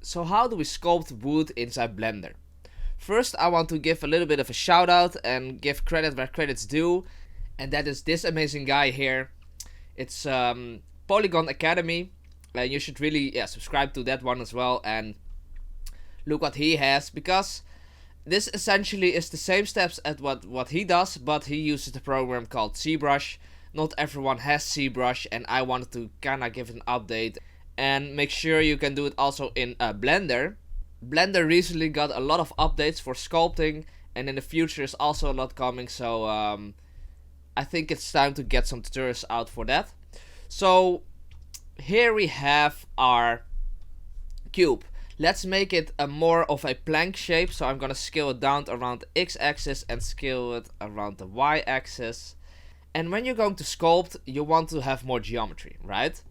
So how do we sculpt wood inside Blender? First, I want to give a little bit of a shout out and give credit where credit's due, and that is this amazing guy here. It's Polygon Academy, and you should really subscribe to that one as well and look what he has, because this essentially is the same steps at what he does, but he uses the program called ZBrush. Not everyone has ZBrush, and I wanted to kinda give it an update and make sure you can do it also in Blender. Blender recently got a lot of updates for sculpting, and in the future is also a lot coming, so I think it's time to get some tutorials out for that. So here we have our cube. Let's make it a more of a plank shape, so I'm gonna scale it down around the x-axis and scale it around the y-axis. And when you're going to sculpt, you want to have more geometry, right?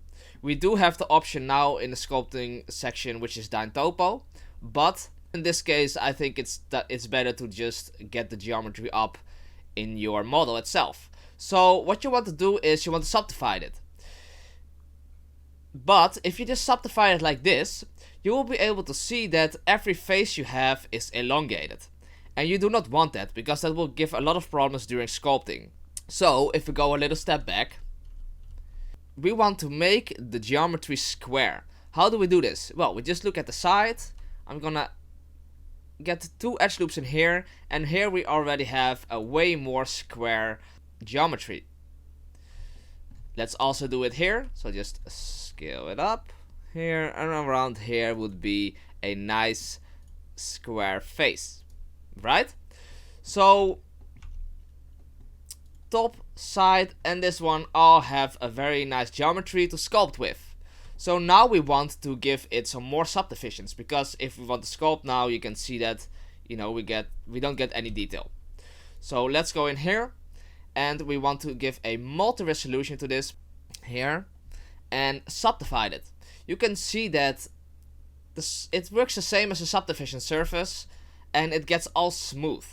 We do have the option now in the sculpting section, which is Dyn Topo, but in this case I think it's better to just get the geometry up in your model itself. So what you want to do is you want to subdivide it. But if you just subdivide it like this, you will be able to see that every face you have is elongated. And you do not want that, because that will give a lot of problems during sculpting. So if we go a little step back, we want to make the geometry square. How do we do this? Well, we just look at the side. I'm gonna get 2 edge loops in here, and here we already have a way more square geometry. Let's also do it here, so just scale it up here, and around here would be a nice square face, right? So top, side, and this one all have a very nice geometry to sculpt with. So now we want to give it some more subdivisions, because if we want to sculpt now, you can see that, you know, we don't get any detail. So let's go in here, and we want to give a multi-resolution to this here and subdivide it. You can see that it works the same as a subdivision surface, and it gets all smooth,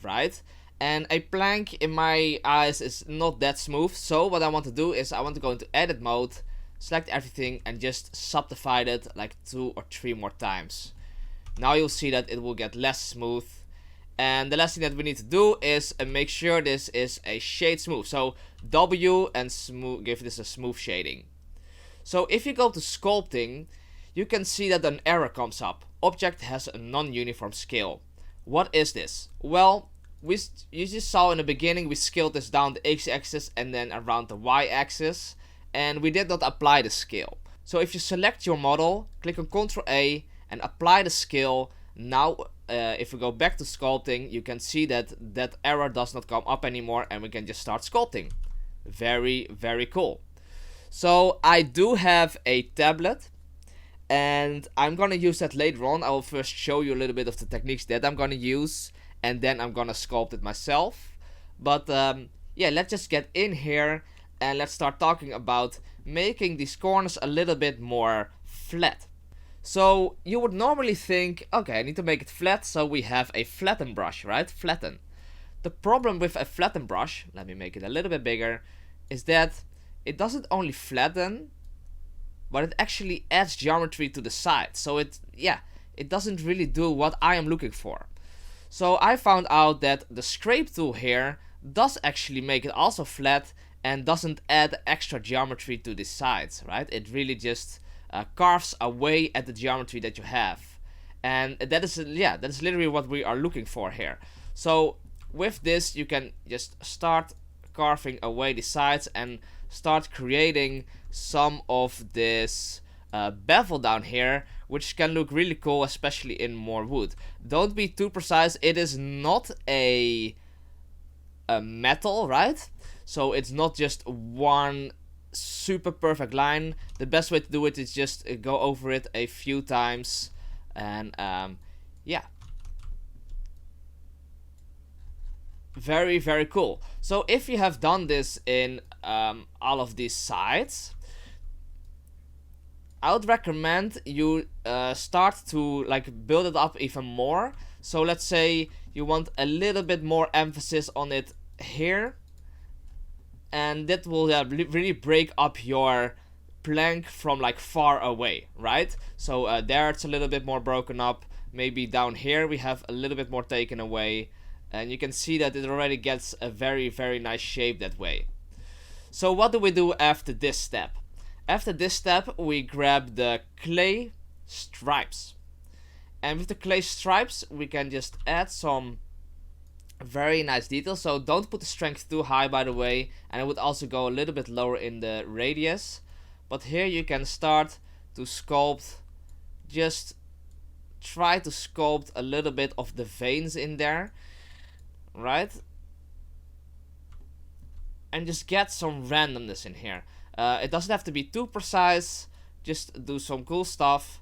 right? And a plank in my eyes is not that smooth, so what I want to do is I want to go into edit mode, select everything, and just subdivide it like 2 or 3 more times. Now you'll see that it will get less smooth. And the last thing that we need to do is make sure this is a shade smooth. So W and smooth, give this a smooth shading. So if you go to sculpting, you can see that an error comes up. Object has a non-uniform scale. What is this? Well, you just saw in the beginning we scaled this down the x-axis and then around the y-axis, and we did not apply the scale. So if you select your model, click on Ctrl A and apply the scale. Now if we go back to sculpting, you can see that that error does not come up anymore, and we can just start sculpting. Very, very cool. So I do have a tablet, and I'm gonna use that later on. I will first show you a little bit of the techniques that I'm gonna use, and then I'm gonna sculpt it myself. But yeah, let's just get in here and let's start talking about making these corners a little bit more flat. So you would normally think, okay, I need to make it flat, so we have a flatten brush, right? Flatten. The problem with a flatten brush, let me make it a little bit bigger, is that it doesn't only flatten, but it actually adds geometry to the side. So it doesn't really do what I am looking for. So I found out that the scrape tool here does actually make it also flat and doesn't add extra geometry to the sides, right? It really just carves away at the geometry that you have. And that is literally what we are looking for here. So with this, you can just start carving away the sides and start creating some of this bevel down here, which can look really cool, especially in more wood. Don't be too precise. It is not a metal, right? So it's not just one super perfect line. The best way to do it is just go over it a few times, and yeah, very, very cool. So if you have done this in all of these sides, I would recommend you start to like build it up even more. So let's say you want a little bit more emphasis on it here, and that will really break up your plank from like far away, right? So there it's a little bit more broken up. Maybe down here we have a little bit more taken away, and you can see that it already gets a very nice shape that way. So what do we do after this step? After this step we grab the clay stripes, and with the clay stripes we can just add some very nice details. So don't put the strength too high, by the way, and I would also go a little bit lower in the radius. But here you can start to sculpt, just try to sculpt a little bit of the veins in there, right? And just get some randomness in here. It doesn't have to be too precise, just do some cool stuff,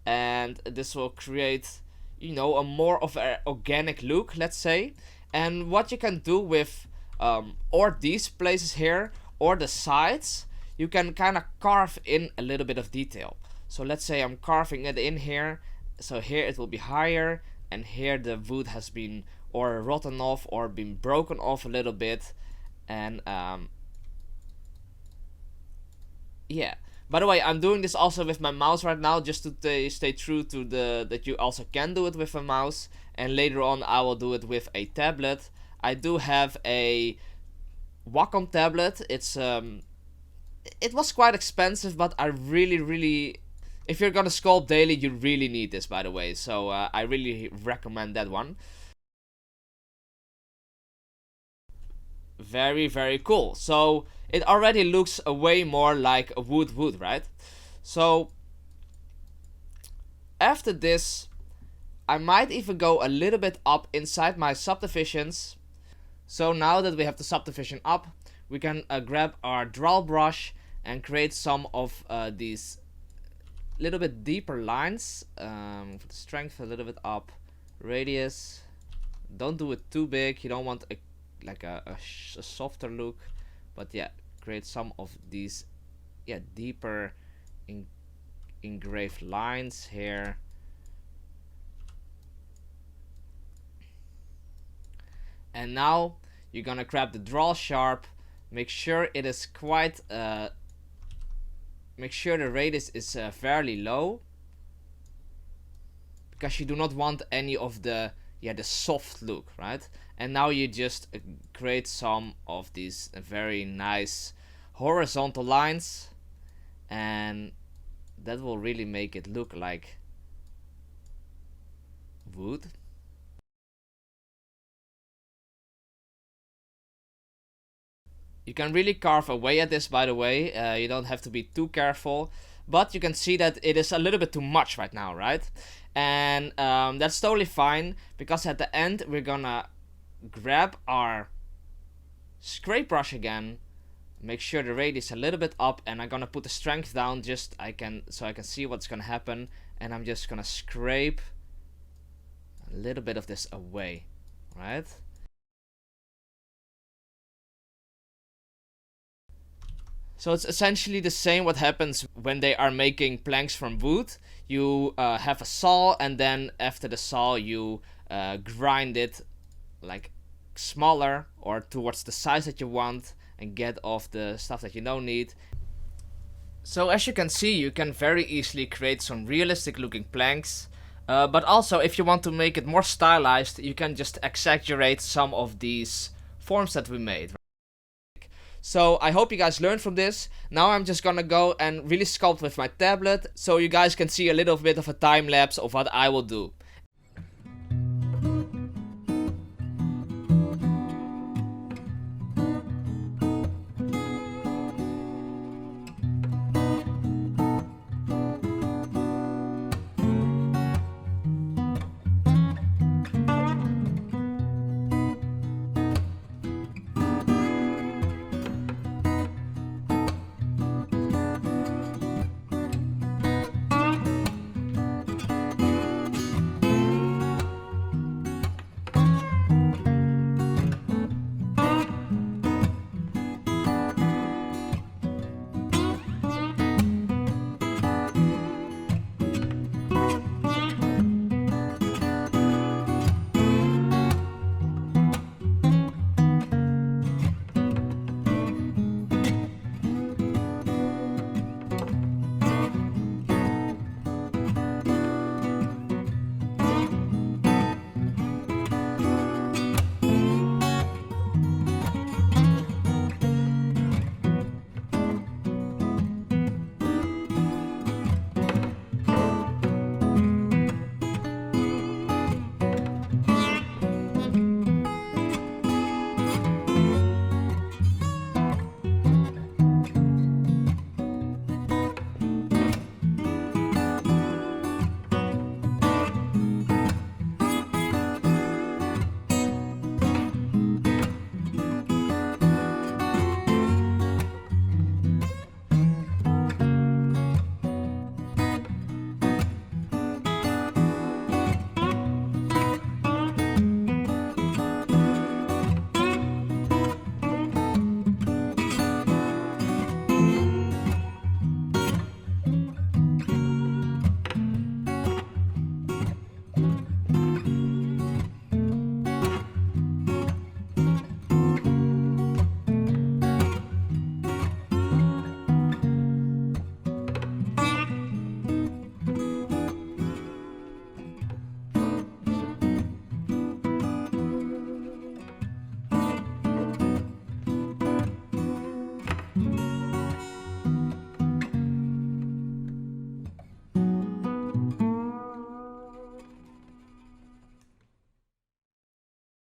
and this will create, you know, a more of an organic look, let's say. And what you can do with or these places here or the sides, you can kind of carve in a little bit of detail. So let's say I'm carving it in here, so here it will be higher, and here the wood has been or rotten off or been broken off a little bit. And yeah, by the way, I'm doing this also with my mouse right now, just to stay true to that you also can do it with a mouse, and later on I will do it with a tablet. I do have a Wacom tablet. It was quite expensive, but I really, if you're gonna sculpt daily, you really need this, by the way. So I really recommend that one. Very cool. So it already looks a way more like a wood, right? So after this, I might even go a little bit up inside my subdivisions. So now that we have the subdivision up, we can grab our draw brush and create some of these little bit deeper lines. For the strength a little bit up, radius. Don't do it too big. You don't want a softer look, but yeah, create some of these deeper engraved lines here. And now you're gonna grab the draw sharp, make sure it is quite make sure the radius is fairly low, because you do not want any of the soft look, right? And now you just create some of these very nice horizontal lines, and that will really make it look like wood. You can really carve away at this, by the way. You don't have to be too careful, but you can see that it is a little bit too much right now, right? And that's totally fine, because at the end we're gonna grab our scrape brush again, make sure the radius is a little bit up, and I'm gonna put the strength down so I can see what's gonna happen, and I'm just gonna scrape a little bit of this away, right? So it's essentially the same what happens when they are making planks from wood. You have a saw, and then after the saw you grind it like smaller or towards the size that you want, and get off the stuff that you don't need. So as you can see, you can very easily create some realistic looking planks, but also if you want to make it more stylized, you can just exaggerate some of these forms that we made. So I hope you guys learned from this. Now I'm just gonna go and really sculpt with my tablet, so you guys can see a little bit of a time lapse of what I will do.